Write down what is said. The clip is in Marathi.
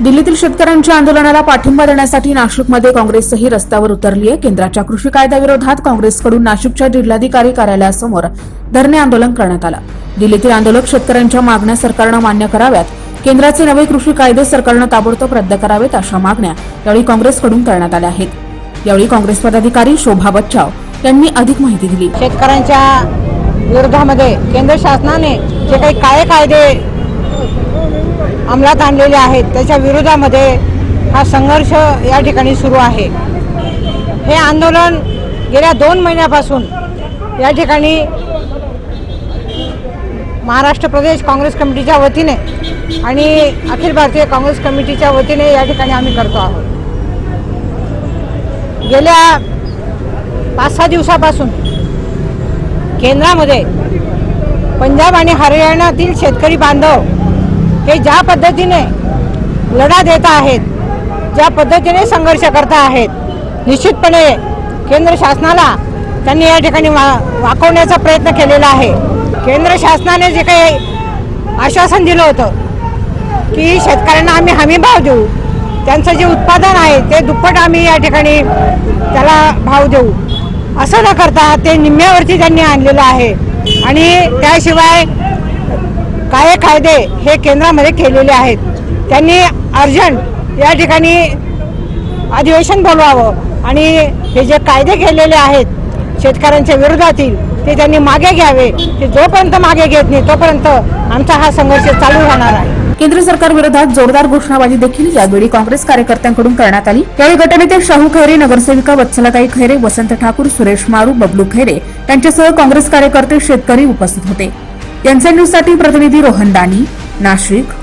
दिल्लीतील शेतकऱ्यांच्या आंदोलनाला पाठिंबा देण्यासाठी नाशिकमध्ये काँग्रेसही रस्त्यावर उतरली आहे। केंद्राच्या कृषी कायद्याविरोधात काँग्रेसकडून नाशिकच्या जिल्हाधिकारी कार्यालयासमोर धरणे आंदोलन करण्यात आलं। दिल्लीतील आंदोलक शेतकऱ्यांच्या मागण्या सरकारनं मान्य कराव्यात, केंद्राचे नवे कृषी कायदे सरकारनं ताबडतोब रद्द करावेत अशा मागण्या यावेळी काँग्रेसकडून करण्यात आल्या आहेत। यावेळी काँग्रेस पदाधिकारी शोभा बच्चाव यांनी अधिक माहिती दिली। शेतकऱ्यांच्या विरोधामध्ये केंद्र शासनाने जे काही काळे कायदे अंमलात आणलेले आहेत त्याच्या विरोधामध्ये हा संघर्ष या ठिकाणी सुरू आहे। हे आंदोलन गेल्या 2 महिन्यापासून या ठिकाणी महाराष्ट्र प्रदेश काँग्रेस कमिटीच्या वतीने आणि अखिल भारतीय काँग्रेस कमिटीच्या वतीने या ठिकाणी आम्ही करतो आहोत। गेल्या 5-6 दिवसापासून केंद्रामध्ये पंजाब आणि हरियाणातील शेतकरी बांधव हे ज्या पद्धतीने लढा देत आहेत, ज्या पद्धतीने संघर्ष करत आहेत, निश्चितपणे केंद्र शासनाला त्यांनी या ठिकाणी वाकवण्याचा प्रयत्न केलेला आहे। केंद्र शासनाने जे काही आश्वासन दिलं होतं की शेतकऱ्यांना आम्ही हमी भाव देऊ, त्यांचं जे उत्पादन आहे ते दुप्पट आम्ही या ठिकाणी त्याला भाव देऊ, असं न करता ते निम्म्यावरती त्यांनी आणलेलं आहे। आणि त्याशिवाय काळे कायदे हे केंद्रामध्ये केलेले आहेत। त्यांनी अर्जंट या ठिकाणी अधिवेशन बोलवावं आणि हे जे कायदे केलेले आहेत शेतकऱ्यांच्या विरोधातील ते त्यांनी मागे घ्यावे। ते जोपर्यंत मागे घेत नाही तोपर्यंत आमचा हा संघर्ष चालू राहणार आहे। केंद्र सरकार विरोधात जोरदार घोषणाबाजी देखील यावेळी काँग्रेस कार्यकर्त्यांकडून करण्यात आली। त्यावेळी गटनेते शाहू खैरे, नगरसेविका वत्सलाताई खैरे, वसंत ठाकूर, सुरेश मारू, बबलू खैरे यांच्यासह काँग्रेस कार्यकर्ते, शेतकरी उपस्थित होते। यांचे न्यूजसाठी प्रतिनिधी रोहन दानी, नाशिक।